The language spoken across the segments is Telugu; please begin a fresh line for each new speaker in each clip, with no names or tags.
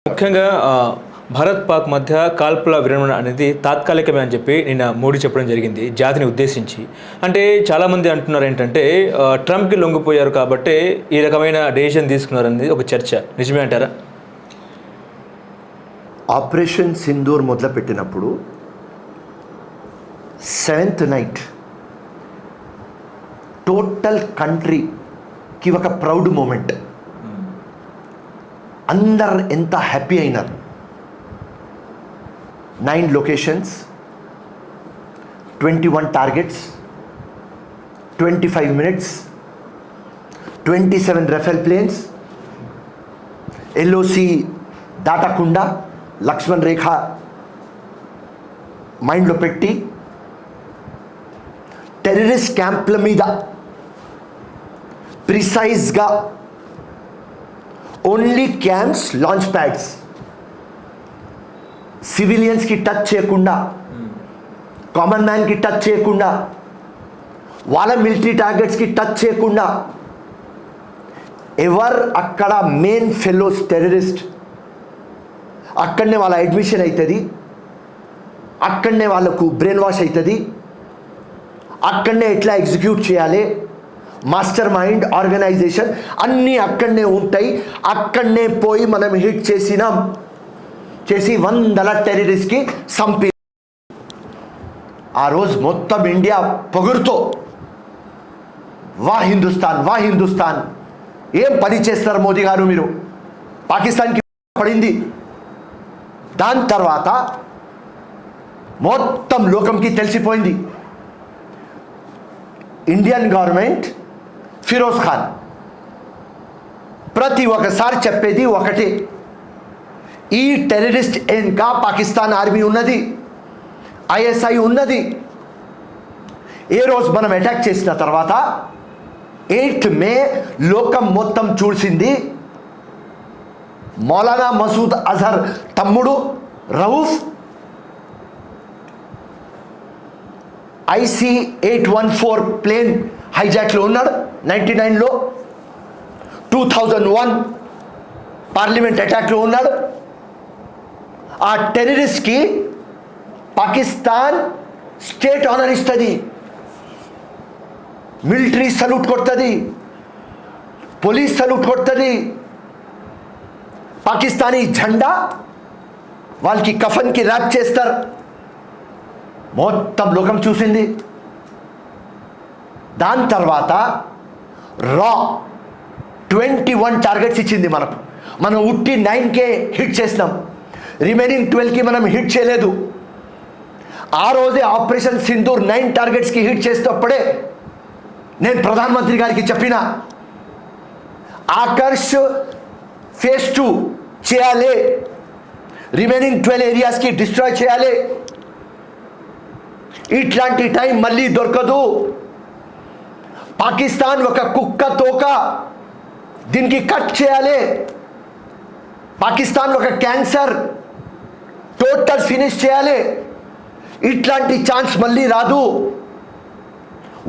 ముఖ్యంగా భారత్ పాక్ మధ్య కాల్పుల విరమణ అనేది తాత్కాలికమే అని చెప్పి నిన్న మోడీ చెప్పడం జరిగింది జాతిని ఉద్దేశించి. అంటే చాలామంది అంటున్నారు ఏంటంటే ట్రంప్కి లొంగిపోయారు కాబట్టి ఈ రకమైన డెసిషన్ తీసుకున్నారనేది ఒక చర్చ. నిజమే అంటారా?
ఆపరేషన్ సింధూర్ మొదలుపెట్టినప్పుడు 7th నైట్ టోటల్ కంట్రీకి ఒక ప్రౌడ్ మూమెంట్. అందరు ఎంత హ్యాపీ అయినారు. 9 locations, 21 targets, 25 minutes, 27 Rafale planes, LOC దాటకుండా లక్ష్మణ్ రేఖ మైండ్లో పెట్టి టెర్రరిస్ట్ క్యాంప్ల మీద ప్రిసైజ్గా ఓన్లీ క్యాంప్స్, లాంచ్ ప్యాడ్స్, సివిలియన్స్కి టచ్ చేయకుండా, కామన్ మ్యాన్కి టచ్ చేయకుండా, వాళ్ళ మిలిటరీ టార్గెట్స్కి టచ్ చేయకుండా, ఎవరు అక్కడ మెయిన్ ఫెలోస్ టెర్రరిస్ట్ అక్కడనే వాళ్ళ అడ్మిషన్ అవుతుంది, అక్కడనే వాళ్ళకు బ్రెయిన్ వాష్ అవుతుంది, అక్కడనే ఎట్లా ఎగ్జిక్యూట్ చేయాలి, మాస్టర్ మైండ్, ఆర్గనైజేషన్ అన్నీ అక్కడనే ఉంటాయి. అక్కడనే పోయి మనం హిట్ చేసి 100 టెర్రరిస్ట్కి చంపి ఆ రోజు మొత్తం ఇండియా పొగురుతో వా హిందుస్థాన్, వా హిందుస్థాన్, ఏం పని చేస్తారు మోదీ గారు మీరు, పాకిస్తాన్కి పడింది. దాని తర్వాత మొత్తం లోకంకి తెలిసిపోయింది ఇండియన్ గవర్నమెంట్, ఫిరోజ్ ఖాన్ ప్రతి ఒక్కసారి చెప్పేది ఒకటే, ఈ టెర్రరిస్ట్ వెనుక పాకిస్తాన్ ఆర్మీ ఉన్నది, ఐఎస్ఐ ఉన్నది. ఏ రోజు మనం అటాక్ చేసిన తర్వాత 8th మే లోకం మొత్తం చూసింది మౌలానా మసూద్ అజహర్ తమ్ముడు రౌఫ్ IC-814 ప్లేన్ హైజాక్లో ఉన్నాడు 99లో, 2001 పార్లమెంట్ అటాక్లో ఉన్నాడు. ఆ టెర్రరిస్ట్కి పాకిస్తాన్ స్టేట్ ఆనర్ ఇస్తుంది, మిలిటరీ సల్యూట్ కొడుతుంది, పోలీస్ సల్యూట్ కొడుతుంది, పాకిస్తానీ జెండా వాళ్ళకి కఫన్కి ర్యాప్ చేస్తారు. మొత్తం లోకం చూసింది. దాని తర్వాత రా 21 టార్గెట్స్ ఇచ్చింది మనకు. మనం ఉట్టి 9కే హిట్ చేసినాం, రిమైనింగ్ 12కి మనం హిట్ చేయలేదు. ఆ రోజే ఆపరేషన్ సింధూర్ 9 టార్గెట్స్కి హిట్ చేసేటప్పుడే నేను ప్రధానమంత్రి గారికి చెప్పిన, ఆకర్ష్ ఫేజ్ 2 చేయాలి, రిమైనింగ్ 12 ఏరియాస్కి డిస్ట్రాయ్ చేయాలి. ఇట్లాంటి టైం మళ్ళీ దొరకదు. పాకిస్తాన్ ఒక కుక్క తోక, దీనికి కట్ చేయాలి. పాకిస్తాన్ ఒక క్యాన్సర్, టోటల్ ఫినిష్ చేయాలి. ఇట్లాంటి ఛాన్స్ మళ్ళీ రాదు.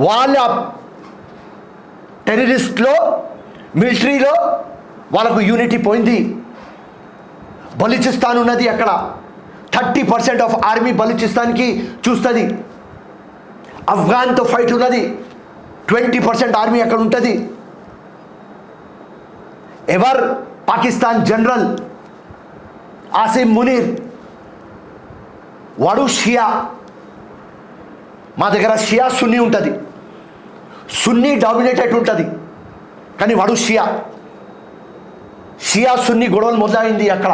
వాళ్ళ టెర్రరిస్ట్లో, మిలిటరీలో వాళ్ళకు యూనిటీ పోయింది. బలూచిస్తాన్ ఉన్నది, అక్కడ 30% ఆఫ్ ఆర్మీ బలూచిస్తాన్కి చూస్తుంది. ఆఫ్ఘన్తో ఫైట్ ఉన్నది, 20% ఆర్మీ అక్కడ ఉంటుంది. ఎవర్ పాకిస్తాన్ జనరల్ ఆసిమ్ మునీర్, వాడు షియా. మా దగ్గర షియా సున్నీ ఉంటుంది, సున్నీ డామినేటెడ్ ఉంటుంది, కానీ వాడు షియా. షియా సున్నీ గొడవలు మొదలైంది అక్కడ.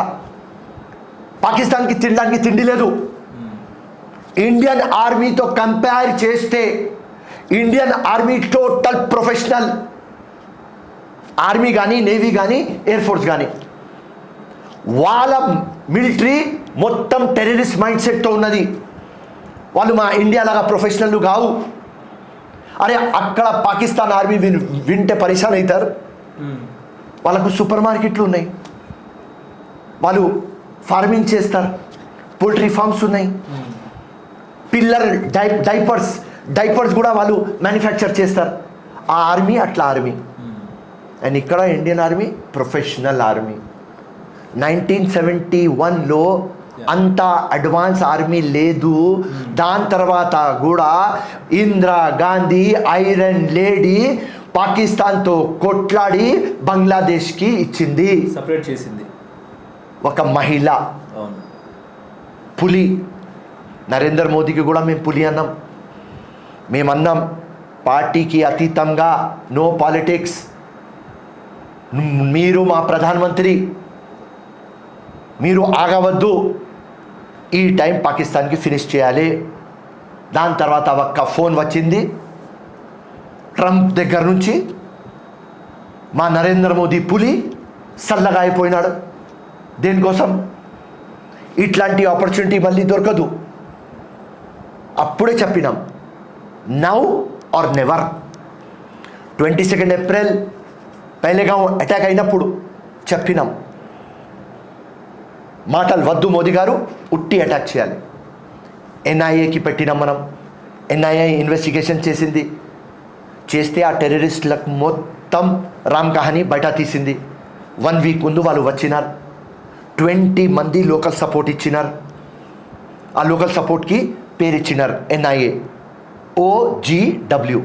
పాకిస్తాన్కి తినడానికి తిండి లేదు. ఇండియన్ ఆర్మీతో కంపేర్ చేస్తే Indian army total professional army కానీ, నేవీ కానీ, ఎయిర్ ఫోర్స్ కానీ, వాళ్ళ మిలిటరీ మొత్తం టెర్రరిస్ట్ మైండ్ సెట్తో ఉన్నది. వాళ్ళు మా ఇండియా లాగా ప్రొఫెషనల్ కావు. అరే అక్కడ పాకిస్తాన్ ఆర్మీ వింటే పరిశాన్ అవుతారు. వాళ్ళకు సూపర్ మార్కెట్లు ఉన్నాయి, వాళ్ళు ఫార్మింగ్ చేస్తారు, పోల్ట్రీ ఫార్మ్స్ ఉన్నాయి, పిల్లర్ డైపర్స్ కూడా వాళ్ళు మ్యానుఫ్యాక్చర్ చేస్తారు. ఆ ఆర్మీ అట్లా ఆర్మీ. అండ్ ఇక్కడ ఇండియన్ ఆర్మీ ప్రొఫెషనల్ ఆర్మీ. 1971లో అంత అడ్వాన్స్ ఆర్మీ లేదు. దాని తర్వాత కూడా ఇందిరా గాంధీ ఐరన్ లేడీ పాకిస్తాన్తో కొట్లాడి బంగ్లాదేశ్కి ఇచ్చింది.
సపరేట్ చేసింది
ఒక మహిళ.
అవును.
పులి. నరేంద్ర మోదీకి కూడా మేము పులి అన్నాం. మేమన్నాం పార్టీకి అతీతంగా నో పాలిటిక్స్, మీరు మా ప్రధానమంత్రి, మీరు ఆగవద్దు, ఈ టైం పాకిస్తాన్కి ఫినిష్ చేయాలి. దాని తర్వాత ఒక్క ఫోన్ వచ్చింది ట్రంప్ దగ్గర నుంచి, మా నరేంద్ర మోదీ పులి సల్లగా అయిపోయినాడు. దేనికోసం? ఇట్లాంటి ఆపర్చునిటీ మళ్ళీ దొరకదు. అప్పుడే చెప్పినాం now or never. 22 April Pahalgam attack అయినప్పుడు చెప్పినాం మాటలు వద్దు మోదీ గారు, ఉట్టి అటాక్ చేయాలి. ఎన్ఐఏకి పెట్టినాం మనం. ఎన్ఐఏ ఇన్వెస్టిగేషన్ చేసింది. చేస్తే ఆ టెర్రరిస్టులకు మొత్తం రామ్ కహానీ బయట తీసింది. 1 వీక్ ముందు వాళ్ళు వచ్చినారు. 20 మంది లోకల్ సపోర్ట్ ఇచ్చినారు. ఆ లోకల్ సపోర్ట్కి పేరు ఇచ్చినారు NIA OGW.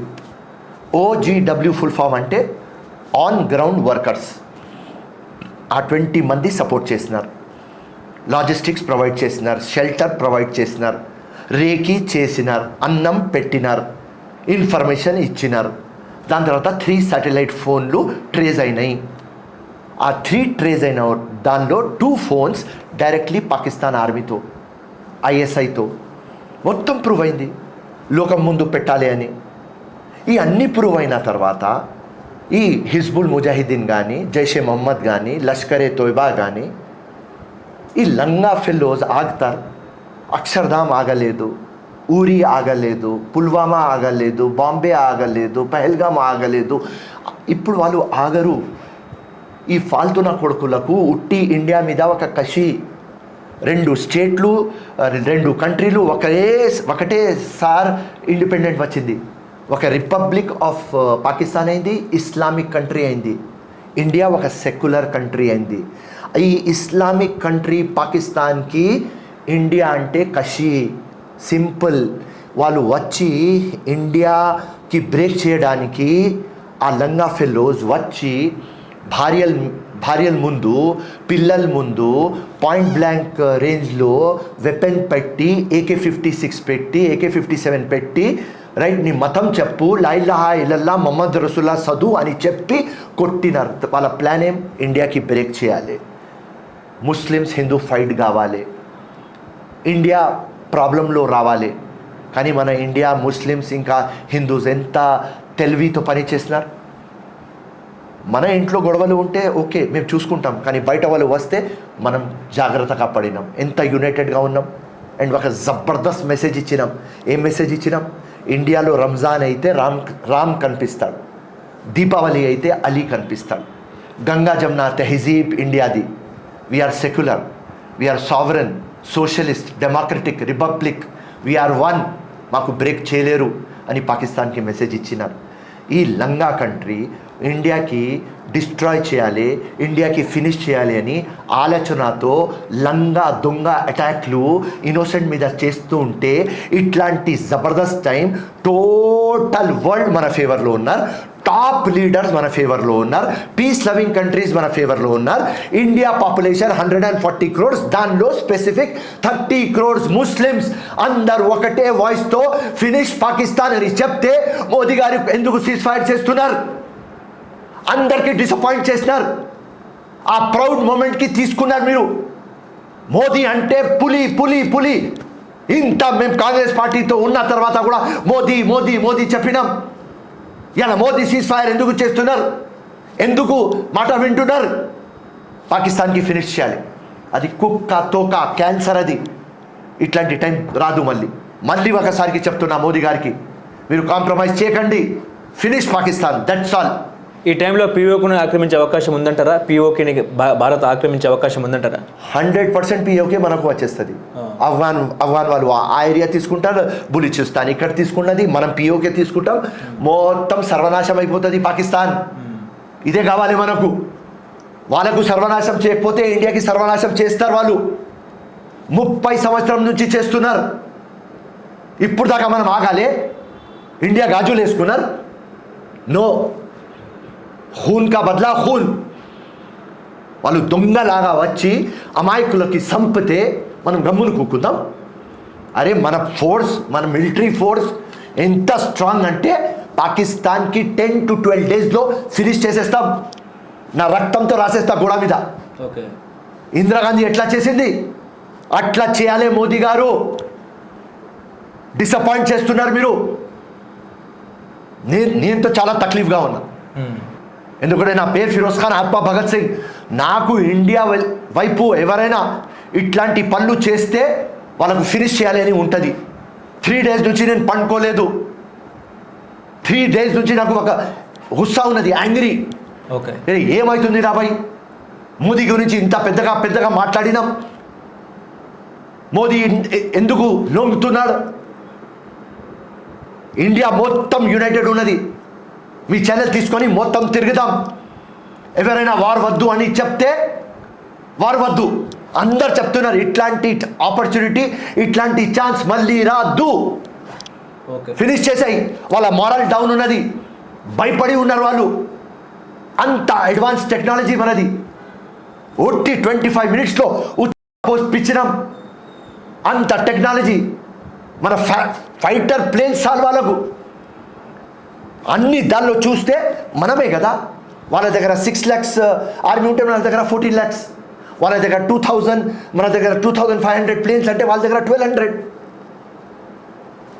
OGW full form అంటే ఆన్ గ్రౌండ్ వర్కర్స్. ఆ 20 మంది సపోర్ట్ చేసినారు. లాజిస్టిక్స్ ప్రొవైడ్ చేసినారు, షెల్టర్ ప్రొవైడ్ చేసినారు, రేకి చేసినారు, అన్నం పెట్టినారు, ఇన్ఫర్మేషన్ ఇచ్చినారు. దాని తర్వాత 3 శాటిలైట్ ఫోన్లు ట్రేస్ అయినాయి. ఆ 3 ట్రేస్ అయిన దానిలో 2 ఫోన్స్ డైరెక్ట్లీ పాకిస్తాన్ ఆర్మీతో, ISIతో మొత్తం ప్రూవ్ అయింది. లోకం ముందు పెట్టాలి అని. ఈ అన్ని ప్రూవ్ అయిన తర్వాత ఈ హిజ్బుల్ ముజాహిదీన్ కానీ, జైషే మొహమ్మద్ కానీ, లష్కరే తోయిబా కానీ, ఈ లంగా ఫెల్లోస్ ఆగుతారు. అక్షర్ధామ్ ఆగలేదు, ఊరి ఆగలేదు, పుల్వామా ఆగలేదు, బాంబే ఆగలేదు, పహల్గామ్ ఆగలేదు. ఇప్పుడు వాళ్ళు ఆగరు. ఈ ఫాల్తున కొడుకులకు ఉట్టి ఇండియా మీద ఒక కషి. 2 స్టేట్లు, 2 కంట్రీలు ఒకటే సార్ ఇండిపెండెంట్ వచ్చింది. ఒక రిపబ్లిక్ ఆఫ్ పాకిస్తాన్ అయింది, ఇస్లామిక్ కంట్రీ అయింది. ఇండియా ఒక సెక్యులర్ కంట్రీ అయింది. ఈ ఇస్లామిక్ కంట్రీ పాకిస్తాన్కి ఇండియా అంటే కషి. సింపుల్. వాళ్ళు వచ్చి ఇండియాకి బ్రేక్ చేయడానికి ఆ లంగా ఫెల్లోస్ వచ్చి భార్యల ముందు, పిల్లల ముందు పాయింట్ బ్లాంక్ రేంజ్లో వెపన్ పెట్టి, AK-56 పెట్టి, AK-57 పెట్టి, రైట్ నీ మతం చెప్పు, లా ఇలాహా ఇల్లల్లా మొహమ్మద్ రసూలుల్లాహ్ సదు అని చెప్పి కొట్టినారు. వాళ్ళ ప్లాన్ ఏం? ఇండియాకి బ్రేక్ చేయాలి, ముస్లిమ్స్ హిందూ ఫైట్ కావాలి, ఇండియా ప్రాబ్లంలో రావాలి. కానీ మన ఇండియా ముస్లిమ్స్ ఇంకా హిందూస్ ఎంత తెలివితో పని చేసినారు. మన ఇంట్లో గొడవలు ఉంటే ఓకే మేము చూసుకుంటాం, కానీ బయట వాళ్ళు వస్తే మనం జాగ్రత్తగా పడినాం. ఎంత యునైటెడ్గా ఉన్నాం. అండ్ ఒక జబర్దస్త్ మెసేజ్ ఇచ్చినాం. ఏం మెసేజ్ ఇచ్చినాం? ఇండియాలో రంజాన్ అయితే రామ్ కనిపిస్తాడు, దీపావళి అయితే అలీ కనిపిస్తాడు. గంగా జమున తెహజీబ్ ఇండియాది. We are secular, we are sovereign, socialist, democratic, republic, we are one, మాకు బ్రేక్ చేయలేరు అని పాకిస్తాన్కి మెసేజ్ ఇచ్చినారు. ఈ లంగా కంట్రీ ఇండియాకి డిస్ట్రాయ్ చేయాలి, ఇండియాకి ఫినిష్ చేయాలి అని ఆలోచనతో లంగా దొంగ అటాక్లు ఇన్నోసెంట్ మీద చేస్తూ ఉంటే, ఇట్లాంటి జబర్దస్త్ టైం టోటల్ వరల్డ్ మన ఫేవర్లో ఉన్నారు. టాప్ లీడర్స్ మన ఫేవర్లో ఉన్నారు. పీస్ లవింగ్ కంట్రీస్ మన ఫేవర్లో ఉన్నారు. ఇండియా పాపులేషన్ 140 crores, దానిలో స్పెసిఫిక్ 30 crores ముస్లిమ్స్. అందరు ఒకటే వాయిస్తో ఫినిష్ పాకిస్తాన్ అని చెప్తే మోదీ గారు ఎందుకు సీజ్ ఫైర్ చేస్తున్నారు? అందరికీ డిసప్పాయింట్ చేసినారు. ఆ ప్రౌడ్ మూమెంట్కి తీసుకున్నారు మీరు. మోదీ అంటే పులి పులి పులి. ఇంత మేము కాంగ్రెస్ పార్టీతో ఉన్న తర్వాత కూడా మోదీ మోదీ మోదీ చెప్పినాం. ఇలా మోదీ సీజ్ ఫైర్ ఎందుకు చేస్తున్నారు? ఎందుకు మాట వింటున్నారు? పాకిస్తాన్కి ఫినిష్ చేయాలి. అది కుక్క తోక క్యాన్సర్. అది ఇట్లాంటి టైం రాదు. మళ్ళీ ఒకసారికి చెప్తున్నా మోదీ గారికి, మీరు కాంప్రమైజ్ చేయకండి. Finish Pakistan, that's all.
ఈ టైంలో పీఓకేని ఆక్రమించే అవకాశం ఉందంటారా? పీఓకేని భారత్ ఆక్రమించే అవకాశం ఉందంటారా?
100% పీఓకే మనకు వచ్చేస్తుంది. అఫ్ఘాన్ వాళ్ళు ఆ ఏరియా తీసుకుంటారు, బులిచిస్తాన్ ఇక్కడ తీసుకున్నది, మనం పీఓకే తీసుకుంటాం, మొత్తం సర్వనాశం అయిపోతుంది పాకిస్తాన్. ఇదే కావాలి మనకు. వాళ్ళకు సర్వనాశం చేయకపోతే ఇండియాకి సర్వనాశం చేస్తారు. వాళ్ళు 30 సంవత్సరం నుంచి చేస్తున్నారు. ఇప్పుడు దాకా మనం ఆగాలే? ఇండియా గాజులు వేసుకున్నారు. నో, ఖూన్ కా బదలా ఖూన్. వాళ్ళు దొంగలాగా వచ్చి అమాయకులకి సంపితే మనం గమ్మును కూకుందాం? అరే మన ఫోర్స్, మన మిలిటరీ ఫోర్స్ ఎంత స్ట్రాంగ్ అంటే పాకిస్తాన్కి 10 to 12 డేస్లో ఫినిష్ చేసేస్తాం. నా రక్తంతో రాసేస్తా గోడ మీద.
ఓకే,
ఇందిరాగాంధీ ఎట్లా చేసింది అట్లా చేయాలి మోదీ గారు. డిసప్పాయింట్ చేస్తున్నారు మీరు. నేనుతో చాలా తక్లీఫ్గా ఉన్నా. ఎందుకంటే నా పేరు ఫిరోజ్ ఖాన్ ఆత్మా భగత్ సింగ్. నాకు ఇండియా వైపు ఎవరైనా ఇట్లాంటి పనులు చేస్తే వాళ్ళకు ఫినిష్ చేయాలి అని ఉంటుంది. 3 డేస్ నుంచి నేను పండుకోలేదు. 3 డేస్ నుంచి నాకు ఒక గుస్సా ఉన్నది, యాంగ్రీ.
ఓకే,
ఏమవుతుంది రాబాయ్? మోదీ గురించి ఇంత పెద్దగా మాట్లాడినాం. మోదీ ఎందుకు లొంగుతున్నాడు? ఇండియా మొత్తం యునైటెడ్ ఉన్నది. మీ ఛానల్ తీసుకొని మొత్తం తిరుగుదాం. ఎవరైనా వార్ వద్దు అని చెప్తే వార్ వద్దు. అందరు చెప్తున్నారు ఇట్లాంటి ఆపర్చునిటీ, ఇట్లాంటి ఛాన్స్ మళ్ళీ రాదు. ఫినిష్ చేసాయి. వాళ్ళ మారల్ డౌన్ ఉన్నది, భయపడి ఉన్నారు వాళ్ళు. అంత అడ్వాన్స్ టెక్నాలజీ మనది. ఒట్టి 25 మినిట్స్లో పిచ్చినాం. అంత టెక్నాలజీ మన ఫైటర్ ప్లేన్స్ వాళ్ళకు అన్ని దానిలో చూస్తే మనమే కదా. వాళ్ళ దగ్గర 6 lakhs ఆర్మీ ఉంటే మన దగ్గర 14 lakhs. వాళ్ళ దగ్గర 2000, మన దగ్గర 2500 ప్లేన్స్ అంటే వాళ్ళ దగ్గర 1200.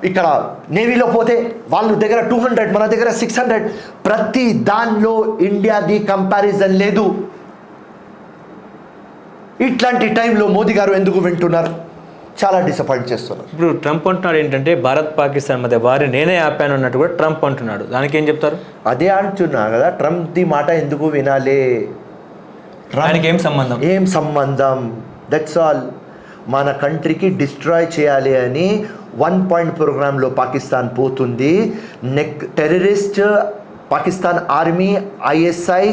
ఇక్కడ నేవీలో పోతే వాళ్ళ దగ్గర 200, మన దగ్గర 600. ప్రతి దానిలో ఇండియాది కంపారిజన్ లేదు. ఇట్లాంటి టైంలో మోదీ గారు ఎందుకు వింటున్నారు? చాలా డిసప్పాయింట్ చేస్తున్నారు.
ఇప్పుడు ట్రంప్ అంటున్నాడు ఏంటంటే భారత్ పాకిస్తాన్ మధ్య వారి నేనే ఆపాను అన్నట్టు కూడా ట్రంప్ అంటున్నాడు. దానికి ఏం చెప్తారు?
అదే అంటున్నా కదా, ట్రంప్ది మాట ఎందుకు వినాలి?
ఆయనకి ఏం సంబంధం?
ఏం సంబంధం? That's all. మన కంట్రీకి డిస్ట్రాయ్ చేయాలి అని 1 పాయింట్ ప్రోగ్రాంలో పాకిస్తాన్ పోతుంది. టెర్రరిస్ట్ పాకిస్తాన్ ఆర్మీ, ISI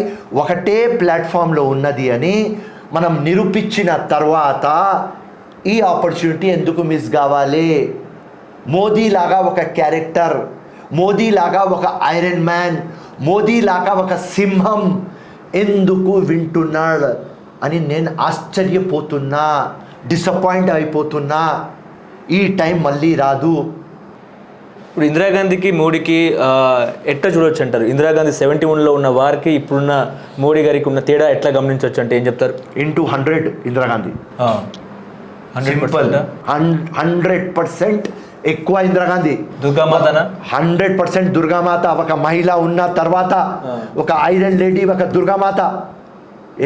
ఒకటే ప్లాట్ఫామ్లో ఉన్నది అని మనం నిరూపించిన తర్వాత ఈ ఆపర్చునిటీ ఎందుకు మిస్ కావాలి? మోదీ లాగా ఒక క్యారెక్టర్, మోదీ లాగా ఒక ఐరన్ మ్యాన్, మోదీ లాగా ఒక సింహం ఎందుకు వింటున్నాడు అని నేను ఆశ్చర్యపోతున్నా, డిసప్పాయింట్ అయిపోతున్నా. ఈ టైం మళ్ళీ రాదు.
ఇప్పుడు ఇందిరాగాంధీకి మోడీకి ఎట్లా చూడొచ్చు అంటారు? ఇందిరాగాంధీ 71లో ఉన్న వారికి ఇప్పుడున్న మోడీ గారికి ఉన్న తేడా ఎట్లా గమనించవచ్చు అంటే ఏం చెప్తారు?
ఇంటూ 100 ఇందిరాగాంధీ. 100% ఎక్కువ ఇందిరాగాంధీ.
దుర్గామాతనా?
100% దుర్గామాత. ఒక మహిళ ఉన్న తర్వాత ఒక ఐరన్ లేడీ, ఒక దుర్గామాత.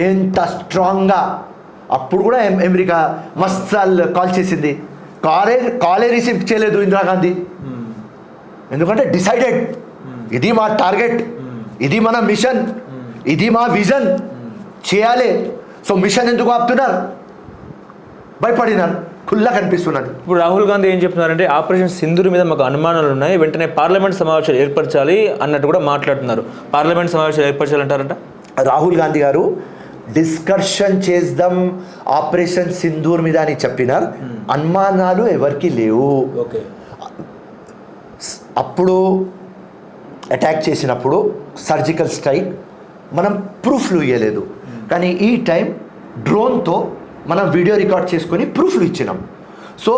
ఎంత స్ట్రాంగ్గా. అప్పుడు కూడా అమెరికా మస్తాల్ కాల్ చేసింది, కాలే రిసీవ్ చేయలేదు ఇందిరాగాంధీ. ఎందుకంటే డిసైడెడ్, ఇది మా టార్గెట్, ఇది మన మిషన్, ఇది మా విజన్ చేయాలి. సో మిషన్ ఎందుకు ఆపుతున్నారు? భయపడినారు. ఖుల్లా కనిపిస్తున్నది.
ఇప్పుడు రాహుల్ గాంధీ ఏం చెప్తున్నారంటే ఆపరేషన్ సింధూర్ మీద మాకు అనుమానాలు ఉన్నాయి, వెంటనే పార్లమెంట్ సమావేశాలు ఏర్పరచాలి అన్నట్టు కూడా మాట్లాడుతున్నారు. పార్లమెంట్ సమావేశాలు ఏర్పరచాలంటారంట.
రాహుల్ గాంధీ గారు డిస్కషన్ చేద్దాం ఆపరేషన్ సింధూర్ మీద అని చెప్పినారు. అనుమానాలు ఎవరికి లేవు.
ఓకే,
అప్పుడు అటాక్ చేసినప్పుడు సర్జికల్ స్ట్రైక్ మనం ప్రూఫ్లు ఇవ్వలేదు, కానీ ఈ టైం డ్రోన్తో మనం వీడియో రికార్డ్ చేసుకొని ప్రూఫ్లు ఇచ్చినాం. సో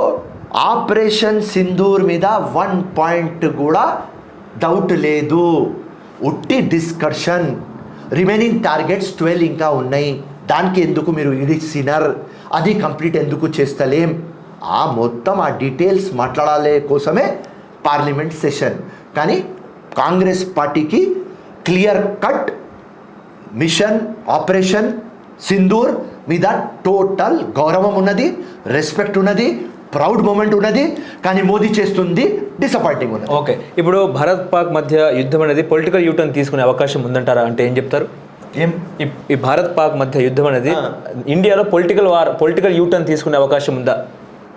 ఆపరేషన్ సింధూర్ మీద 1 పాయింట్ కూడా డౌట్ లేదు. ఉట్టి డిస్కషన్. రిమైనింగ్ టార్గెట్స్ 12 ఇంకా ఉన్నాయి. దానికి ఎందుకు మీరు ఇడిసినారు? అది కంప్లీట్ ఎందుకు చేస్తలేం? మొత్తం ఆ డీటెయిల్స్ మాట్లాడాలే కోసమే పార్లమెంట్ సెషన్. కానీ కాంగ్రెస్ పార్టీకి clear cut mission operation Sindoor మీద టోటల్ గౌరవం ఉన్నది, రెస్పెక్ట్ ఉన్నది, ప్రౌడ్ మూమెంట్ ఉన్నది. కానీ మోదీ చేస్తుంది డిసప్పాయింటింగ్ ఉన్నది.
ఓకే, ఇప్పుడు భారత్ పాక్ మధ్య యుద్ధం అనేది పొలిటికల్ యూటర్న్ తీసుకునే అవకాశం ఉందంటారా? అంటే ఏం చెప్తారు? ఈ భారత్ పాక్ మధ్య యుద్ధం అనేది ఇండియాలో పొలిటికల్ యూటర్న్ తీసుకునే అవకాశం ఉందా?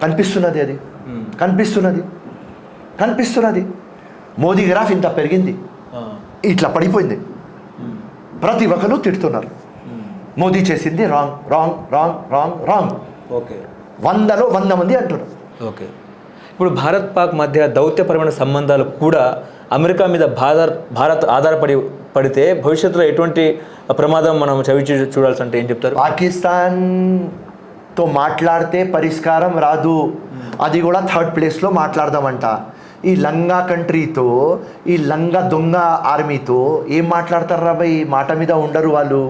కనిపిస్తున్నది. అది కనిపిస్తున్నది. మోదీ గ్రాఫ్ ఇంత పెరిగింది, ఇట్లా పడిపోయింది. ప్రతి ఒక్కరు తిడుతున్నారు. మోదీ చేసింది wrong wrong wrong wrong wrong.
Okay
100లో 100 మంది అంటున్నారు.
ఓకే. ఇప్పుడు భారత్ పాక్ మధ్య దౌత్యపరమైన సంబంధాలు కూడా అమెరికా మీద భారత్ పడితే భవిష్యత్తులో ఎటువంటి ప్రమాదం మనం చూడాల్సి అంటే ఏం చెప్తారు?
పాకిస్తాన్తో మాట్లాడితే పరిష్కారం రాదు, అది కూడా 3rd ప్లేస్లో మాట్లాడదామంట. ఈ లంగా కంట్రీతో, ఈ లంగా దొంగ ఆర్మీతో ఏం మాట్లాడతారు రా భయ్? మాట మీద ఉండరు వాళ్ళు.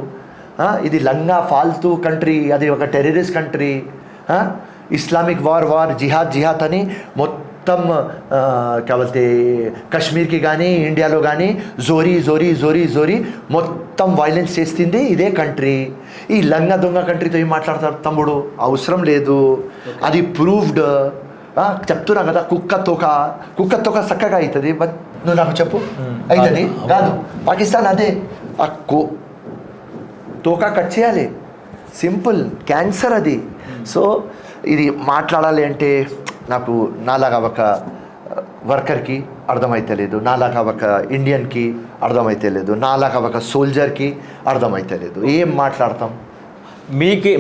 ఇది లంగా ఫాల్తూ కంట్రీ, అది ఒక టెర్రరిస్ట్ కంట్రీ. ఇస్లామిక్ వార్ జిహాద్ అని మొత్తం కాబట్టి కశ్మీర్కి కానీ ఇండియాలో కానీ జోరీ మొత్తం వైలెన్స్ చేస్తుంది ఇదే కంట్రీ. ఈ లంగా దొంగ కంట్రీతో ఏం మాట్లాడతారు తమ్ముడు? అవసరం లేదు, అది ప్రూవ్డ్. చెప్తున్నా కదా, కుక్క తోక చక్కగా అవుతుంది. బట్ నువ్వు నాకు చెప్పు, అవుతుంది కాదు? పాకిస్తాన్ అదే, ఆ తోక కట్ చేయాలి, సింపుల్, క్యాన్సర్ అది. సో ఇది మాట్లాడాలి అంటే నాకు నాలాగా ఒక వర్కర్కి అర్థమైతలేదు, నాలాగా ఒక ఇండియన్కి అర్థమైతలేదు, నాలాగా ఒక సోల్జర్కి అర్థమైతలేదు. ఏం మాట్లాడతాం?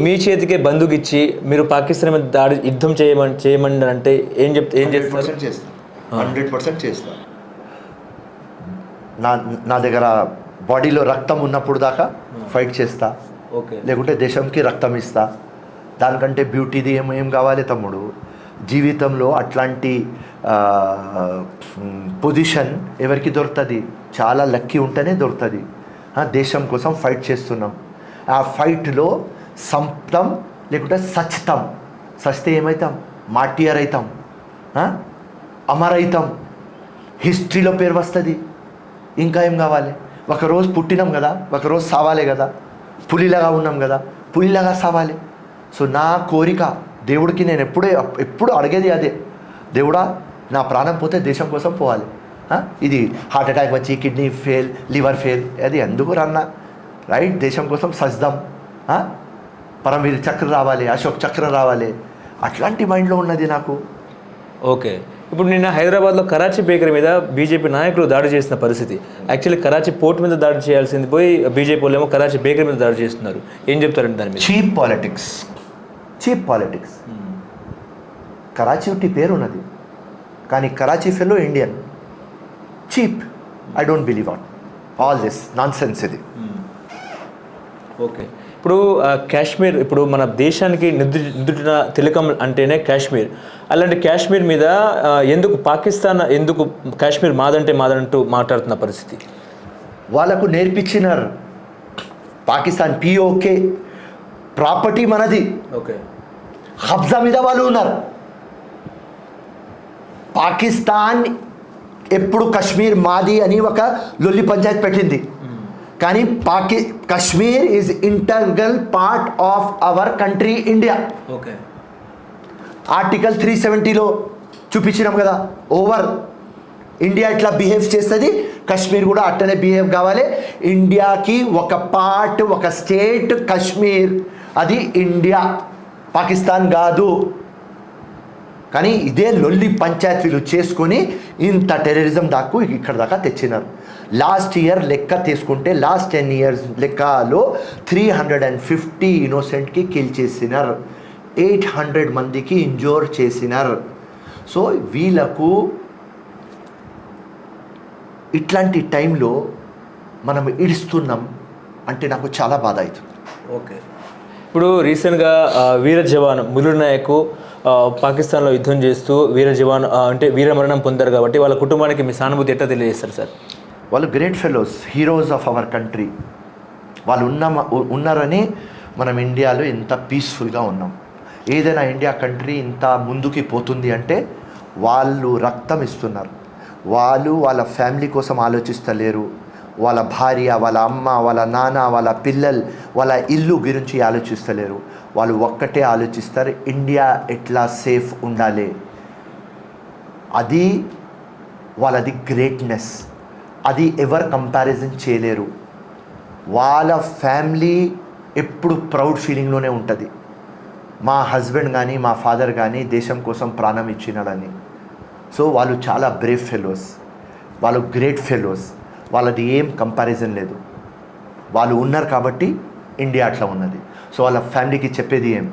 మీ చేతికే బందూకు ఇచ్చి మీరు పాకిస్తాన్ మీద యుద్ధం చేయమని అంటే ఏం చేస్తారు?
100% చేస్తా. నా దగ్గర బాడీలో రక్తం ఉన్నప్పుడు దాకా ఫైట్ చేస్తా.
ఓకే.
లేకుంటే దేశంకి రక్తం ఇస్తా. దానికంటే బ్యూటీది ఏం కావాలి తమ్ముడు? జీవితంలో అట్లాంటి పొజిషన్ ఎవరికి దొరుకుతుంది? చాలా లక్కీ ఉంటేనే దొరుకుతుంది. దేశం కోసం ఫైట్ చేస్తున్నాం, ఆ ఫైట్లో సంప్తం లేకుంటే సచ్తాం. సస్తే ఏమవుతాం? మార్టియర్ అవుతాం, అమర్ అవుతాం, హిస్టరీలో పేరు వస్తుంది. ఇంకా ఏం కావాలి? ఒకరోజు పుట్టినాం కదా, ఒకరోజు సావాలి కదా, పులిలాగా ఉన్నాం కదా, పులిలాగా సావాలి. సో నా కోరిక దేవుడికి నేను ఎప్పుడు అడిగేది అదే, దేవుడా నా ప్రాణం పోతే దేశం కోసం పోవాలి. ఇది హార్ట్ అటాక్ వచ్చి కిడ్నీ ఫెయిల్, లివర్ ఫెయిల్, అది ఎందుకు రన్నా? రైట్, దేశం కోసం సజ్దాం. పరమవీర్ చక్ర రావాలి, అశోక్ చక్ర రావాలి, అట్లాంటి మైండ్లో ఉన్నది నాకు.
ఓకే. ఇప్పుడు నిన్న హైదరాబాద్లో కరాచీ బేకరీ మీద బీజేపీ నాయకులు దాడి చేసిన పరిస్థితి. యాక్చువల్లీ కరాచీ పోర్ట్ మీద దాడి చేయాల్సింది పోయి బీజేపీ వాళ్ళు ఏమో కరాచీ బేకరీ మీద దాడి చేస్తున్నారు. ఏం చెప్తారండి దాని మీద?
Cheap politics. కరాచీ ఉట్టి పేరు ఉన్నది, కానీ Karachi fellow Indian. Cheap. I don't believe all this non sense ఇది.
ఓకే. ఇప్పుడు కాశ్మీర్, ఇప్పుడు మన దేశానికి నిద్దుటిన తిలకం అంటేనే కాశ్మీర్. అలాంటి కాశ్మీర్ మీద ఎందుకు పాకిస్తాన్ కాశ్మీర్ మాదంటూ మాట్లాడుతున్న పరిస్థితి?
వాళ్ళకు నేర్పించినారు. పాకిస్తాన్ POK ప్రాపర్టీ మనది.
ఓకే.
కబ్జా మీద వాళ్ళు ఉన్నారు. పాకిస్తాన్ ఎప్పుడు కశ్మీర్ మాది అని ఒక లొల్లి పంచాయత్ పెట్టింది, కానీ Kashmir is integral part of our country India.
Okay.
Article 370లో చూపించినాం కదా. ఓవర్ ఇండియా ఇట్లా బిహేవ్ చేస్తుంది, కశ్మీర్ కూడా అట్టనే బిహేవ్ కావాలి. ఇండియాకి ఒక పార్ట్, ఒక స్టేట్ కశ్మీర్, అది ఇండియా, పాకిస్తాన్ కాదు. కానీ ఇదే లొల్లి పంచాయతీలు చేసుకొని ఇంత టెర్రరిజం దాకా ఇక్కడ దాకా తెచ్చినారు. లాస్ట్ ఇయర్ లెక్క తీసుకుంటే, లాస్ట్ 10 years లెక్కలో 350 ఇన్నోసెంట్కి కిల్ చేసినారు, 800 మందికి ఇంజోర్ చేసినారు. సో వీళ్ళకు ఇట్లాంటి టైంలో మనం ఇడుస్తున్నాం అంటే నాకు చాలా బాధ అవుతుంది.
ఓకే. ఇప్పుడు రీసెంట్గా వీర జవాన్ ములుర్ నాయక్ పాకిస్తాన్లో యుద్ధం చేస్తూ వీర జవాన్ అంటే వీరమరణం పొందారు కాబట్టి వాళ్ళ కుటుంబానికి మీ సానుభూతి ఎట్లా తెలియజేస్తారు సార్?
వాళ్ళు great fellows, heroes of our country. వాళ్ళు ఉన్నారని మనం ఇండియాలో ఎంత పీస్ఫుల్గా ఉన్నాం. ఏదైనా ఇండియా కంట్రీ ఇంత ముందుకి పోతుంది అంటే వాళ్ళు రక్తం ఇస్తున్నారు. వాళ్ళు వాళ్ళ ఫ్యామిలీ కోసం ఆలోచిస్తలేరు. వాళ్ళ భార్య, వాళ్ళ అమ్మ, వాళ్ళ నాన్న, వాళ్ళ పిల్లలు, వాళ్ళ ఇల్లు గురించి ఆలోచిస్తలేరు. వాళ్ళు ఒక్కటే ఆలోచిస్తారు, ఇండియా ఎట్లా సేఫ్ ఉండాలి. అది వాళ్ళది గ్రేట్నెస్. అది ఎవరు కంపారిజన్ చేయలేరు. వాళ్ళ ఫ్యామిలీ ఎప్పుడు ప్రౌడ్ ఫీలింగ్లోనే ఉంటుంది. మా హస్బెండ్ కానీ మా ఫాదర్ కానీ దేశం కోసం ప్రాణం ఇచ్చినాడని. సో వాళ్ళు చాలా బ్రేవ్ ఫెలోస్, వాళ్ళు గ్రేట్ ఫెలోస్. వాళ్ళది ఏం కంపారిజన్ లేదు. వాళ్ళు ఉన్నారు కాబట్టి ఇండియా అట్లా ఉన్నది. సో వాళ్ళ ఫ్యామిలీకి చెప్పేది ఏం,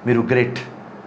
మీరు గ్రేట్,